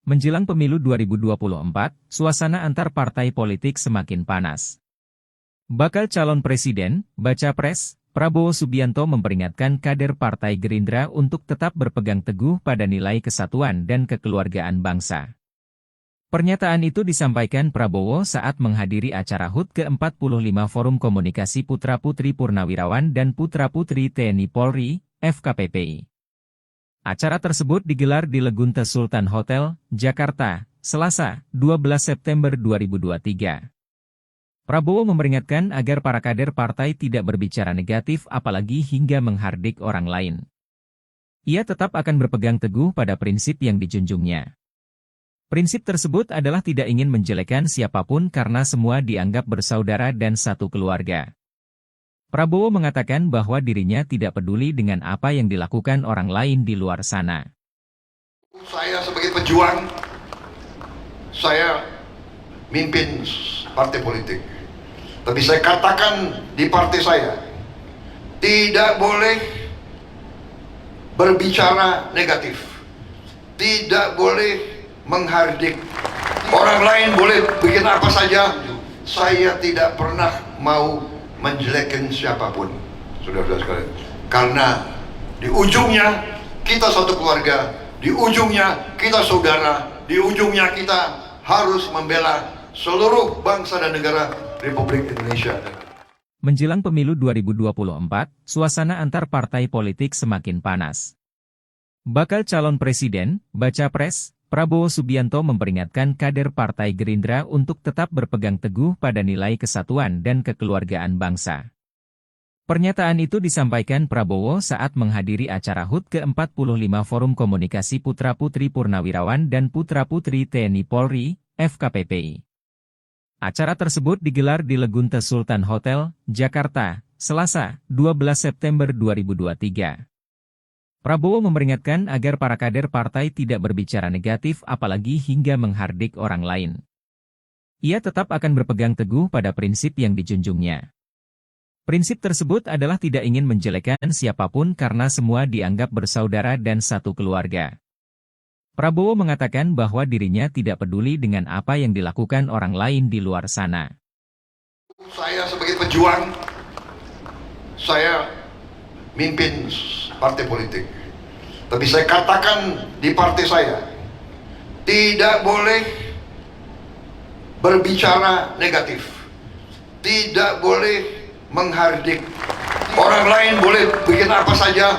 Menjelang pemilu 2024, suasana antar partai politik semakin panas. Bakal calon presiden, baca pres, Prabowo Subianto memperingatkan kader Partai Gerindra untuk tetap berpegang teguh pada nilai kesatuan dan kekeluargaan bangsa. Pernyataan itu disampaikan Prabowo saat menghadiri acara HUT ke-45 Forum Komunikasi Putra-Putri Purnawirawan dan Putra-Putri TNI Polri, FKPPI. Acara tersebut digelar di Legunte Sultan Hotel, Jakarta, Selasa, 12 September 2023. Prabowo memperingatkan agar para kader partai tidak berbicara negatif apalagi hingga menghardik orang lain. Ia tetap akan berpegang teguh pada prinsip yang dijunjungnya. Prinsip tersebut adalah tidak ingin menjelekkan siapapun karena semua dianggap bersaudara dan satu keluarga. Prabowo mengatakan bahwa dirinya tidak peduli dengan apa yang dilakukan orang lain di luar sana. Saya sebagai pejuang, saya mimpin partai politik. Tapi saya katakan di partai saya, tidak boleh berbicara negatif. Tidak boleh menghardik. Orang lain boleh bikin apa saja. Saya tidak pernah mau menjelekkan siapapun, saudara-saudara sekalian. Karena di ujungnya kita satu keluarga, di ujungnya kita saudara, di ujungnya kita harus membela seluruh bangsa dan negara Republik Indonesia. Menjelang pemilu 2024, suasana antar partai politik semakin panas. Bakal calon presiden, baca pres, Prabowo Subianto memperingatkan kader Partai Gerindra untuk tetap berpegang teguh pada nilai kesatuan dan kekeluargaan bangsa. Pernyataan itu disampaikan Prabowo saat menghadiri acara HUT ke-45 Forum Komunikasi Putra-Putri Purnawirawan dan Putra-Putri TNI Polri, FKPPI. Acara tersebut digelar di Legunte Sultan Hotel, Jakarta, Selasa, 12 September 2023. Prabowo memperingatkan agar para kader partai tidak berbicara negatif apalagi hingga menghardik orang lain. Ia tetap akan berpegang teguh pada prinsip yang dijunjungnya. Prinsip tersebut adalah tidak ingin menjelekkan siapapun karena semua dianggap bersaudara dan satu keluarga. Prabowo mengatakan bahwa dirinya tidak peduli dengan apa yang dilakukan orang lain di luar sana. Saya sebagai pejuang, saya mimpin partai politik. Tapi saya katakan di partai saya, tidak boleh berbicara negatif. Tidak boleh menghardik. Orang lain boleh bikin apa saja.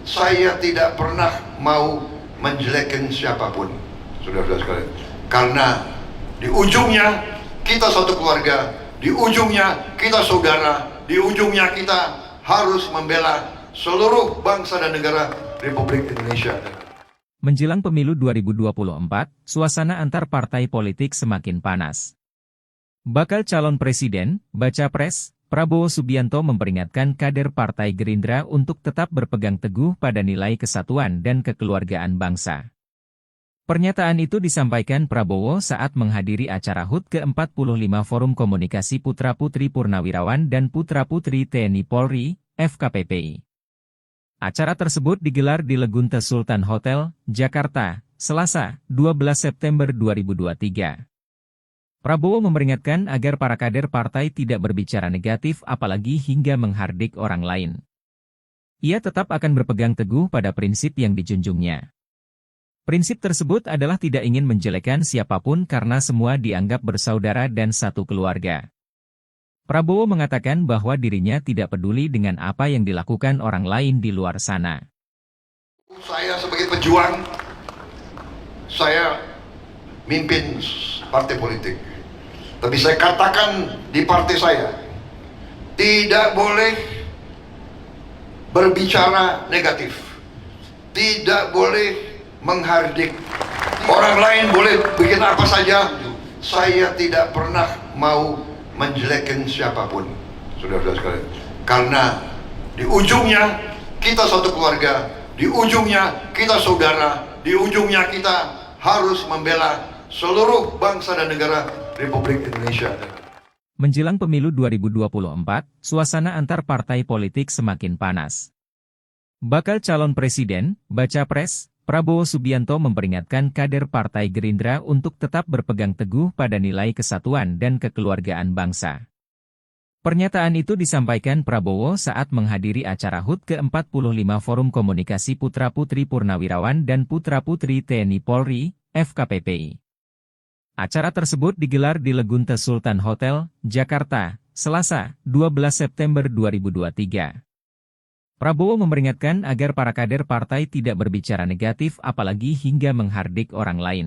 Saya tidak pernah mau menjelekkan siapapun, saudara-saudara sekalian. Karena di ujungnya kita satu keluarga, di ujungnya kita saudara, di ujungnya kita harus membela seluruh bangsa dan negara Republik Indonesia. Menjelang pemilu 2024, suasana antar partai politik semakin panas. Bakal calon presiden, baca pres, Prabowo Subianto memperingatkan kader Partai Gerindra untuk tetap berpegang teguh pada nilai kesatuan dan kekeluargaan bangsa. Pernyataan itu disampaikan Prabowo saat menghadiri acara HUT ke-45 Forum Komunikasi Putra-Putri Purnawirawan dan Putra-Putri TNI Polri, FKPPI. Acara tersebut digelar di Legunte Sultan Hotel, Jakarta, Selasa, 12 September 2023. Prabowo memperingatkan agar para kader partai tidak berbicara negatif apalagi hingga menghardik orang lain. Ia tetap akan berpegang teguh pada prinsip yang dijunjungnya. Prinsip tersebut adalah tidak ingin menjelekkan siapapun karena semua dianggap bersaudara dan satu keluarga. Prabowo mengatakan bahwa dirinya tidak peduli dengan apa yang dilakukan orang lain di luar sana. Saya sebagai pejuang, saya mimpin partai politik. Tapi saya katakan di partai saya, tidak boleh berbicara negatif. Tidak boleh menghardik. Orang lain boleh bikin apa saja. Saya tidak pernah mau menjelekkan siapapun, saudara-saudara sekalian. Karena di ujungnya kita satu keluarga, di ujungnya kita saudara, di ujungnya kita harus membela seluruh bangsa dan negara Republik Indonesia. Menjelang pemilu 2024, suasana antar partai politik semakin panas. Bakal calon presiden, baca pres, Prabowo Subianto memperingatkan kader Partai Gerindra untuk tetap berpegang teguh pada nilai kesatuan dan kekeluargaan bangsa. Pernyataan itu disampaikan Prabowo saat menghadiri acara HUT ke-45 Forum Komunikasi Putra-Putri Purnawirawan dan Putra-Putri TNI Polri, FKPPI. Acara tersebut digelar di Legunte Sultan Hotel, Jakarta, Selasa, 12 September 2023. Prabowo memperingatkan agar para kader partai tidak berbicara negatif apalagi hingga menghardik orang lain.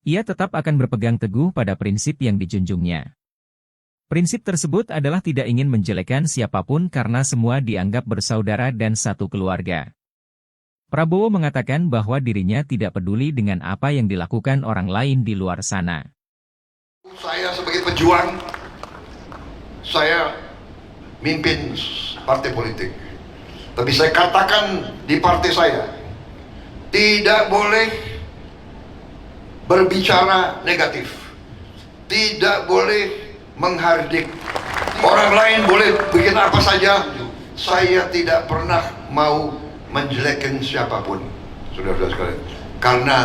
Ia tetap akan berpegang teguh pada prinsip yang dijunjungnya. Prinsip tersebut adalah tidak ingin menjelekkan siapapun karena semua dianggap bersaudara dan satu keluarga. Prabowo mengatakan bahwa dirinya tidak peduli dengan apa yang dilakukan orang lain di luar sana. Saya sebagai pejuang, saya mimpin partai politik. Tapi saya katakan di partai saya, tidak boleh berbicara negatif. Tidak boleh menghardik. Orang lain boleh bikin apa saja. Saya tidak pernah mau menjelekkan siapapun. Saudara-saudara sekalian. Karena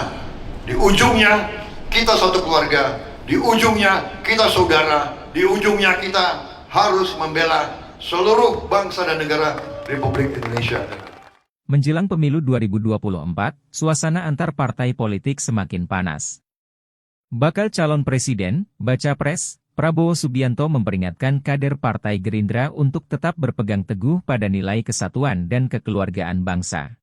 di ujungnya kita satu keluarga. Di ujungnya kita saudara. Di ujungnya kita harus membela seluruh bangsa dan negara Republik Indonesia. Menjelang pemilu 2024, suasana antar partai politik semakin panas. Bakal calon presiden, baca pres, Prabowo Subianto memperingatkan kader Partai Gerindra untuk tetap berpegang teguh pada nilai kesatuan dan kekeluargaan bangsa.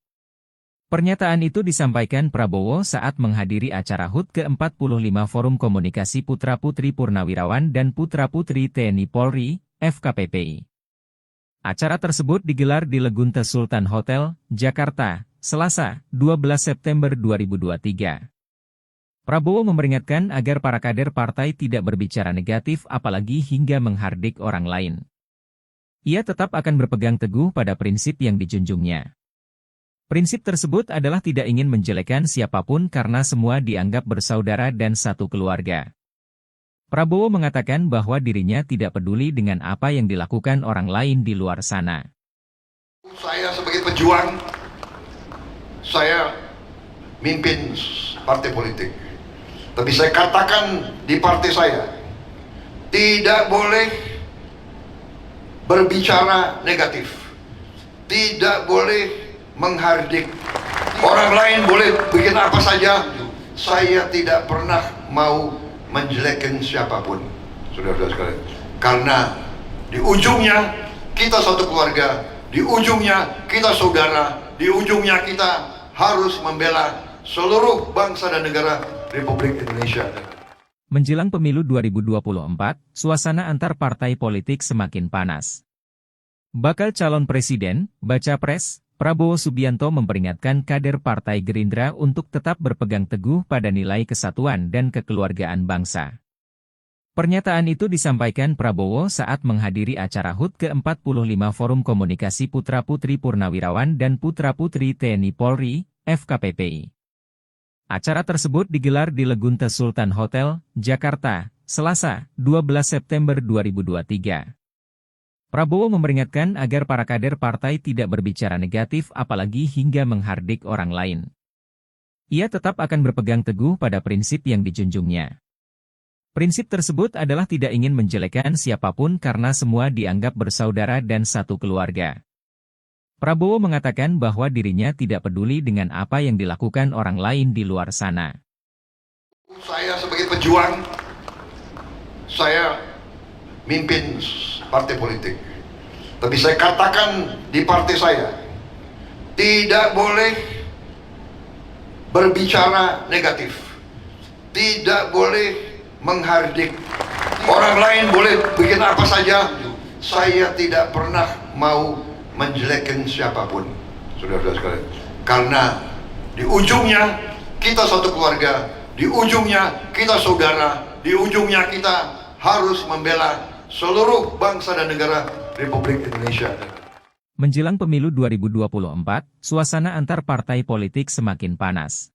Pernyataan itu disampaikan Prabowo saat menghadiri acara HUT ke-45 Forum Komunikasi Putra-Putri Purnawirawan dan Putra-Putri TNI Polri, FKPPI. Acara tersebut digelar di Legunte Sultan Hotel, Jakarta, Selasa, 12 September 2023. Prabowo memperingatkan agar para kader partai tidak berbicara negatif apalagi hingga menghardik orang lain. Ia tetap akan berpegang teguh pada prinsip yang dijunjungnya. Prinsip tersebut adalah tidak ingin menjelekkan siapapun karena semua dianggap bersaudara dan satu keluarga. Prabowo mengatakan bahwa dirinya tidak peduli dengan apa yang dilakukan orang lain di luar sana. Saya sebagai pejuang, saya mimpin partai politik. Tapi saya katakan di partai saya, tidak boleh berbicara negatif. Tidak boleh menghardik. Orang lain boleh bikin apa saja. Saya tidak pernah mau menjelekkan siapapun, saudara-saudara sekalian. Karena di ujungnya kita satu keluarga, di ujungnya kita saudara, di ujungnya kita harus membela seluruh bangsa dan negara Republik Indonesia. Menjelang pemilu 2024, suasana antar partai politik semakin panas. Bakal calon presiden, baca pres, Prabowo Subianto memperingatkan kader Partai Gerindra untuk tetap berpegang teguh pada nilai kesatuan dan kekeluargaan bangsa. Pernyataan itu disampaikan Prabowo saat menghadiri acara HUT ke-45 Forum Komunikasi Putra-Putri Purnawirawan dan Putra-Putri TNI Polri, FKPPI. Acara tersebut digelar di Legunte Sultan Hotel, Jakarta, Selasa, 12 September 2023. Prabowo memperingatkan agar para kader partai tidak berbicara negatif apalagi hingga menghardik orang lain. Ia tetap akan berpegang teguh pada prinsip yang dijunjungnya. Prinsip tersebut adalah tidak ingin menjelekkan siapapun karena semua dianggap bersaudara dan satu keluarga. Prabowo mengatakan bahwa dirinya tidak peduli dengan apa yang dilakukan orang lain di luar sana. Saya sebagai pejuang, saya mimpin partai politik. Tapi saya katakan di partai saya, tidak boleh berbicara negatif. Tidak boleh menghardik. Orang lain boleh bikin apa saja. Saya tidak pernah mau menjelekkan siapapun, saudara-saudara sekalian. Karena di ujungnya kita satu keluarga, di ujungnya kita saudara, di ujungnya kita harus membela seluruh bangsa dan negara Republik Indonesia. Menjelang pemilu 2024, suasana antar partai politik semakin panas.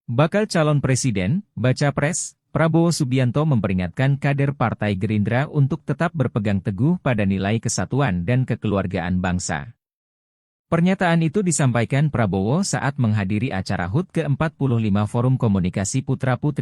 Bakal calon presiden, baca pres, Prabowo Subianto memperingatkan kader Partai Gerindra untuk tetap berpegang teguh pada nilai kesatuan dan kekeluargaan bangsa. Pernyataan itu disampaikan Prabowo saat menghadiri acara HUT ke-45 Forum Komunikasi Putra-Putri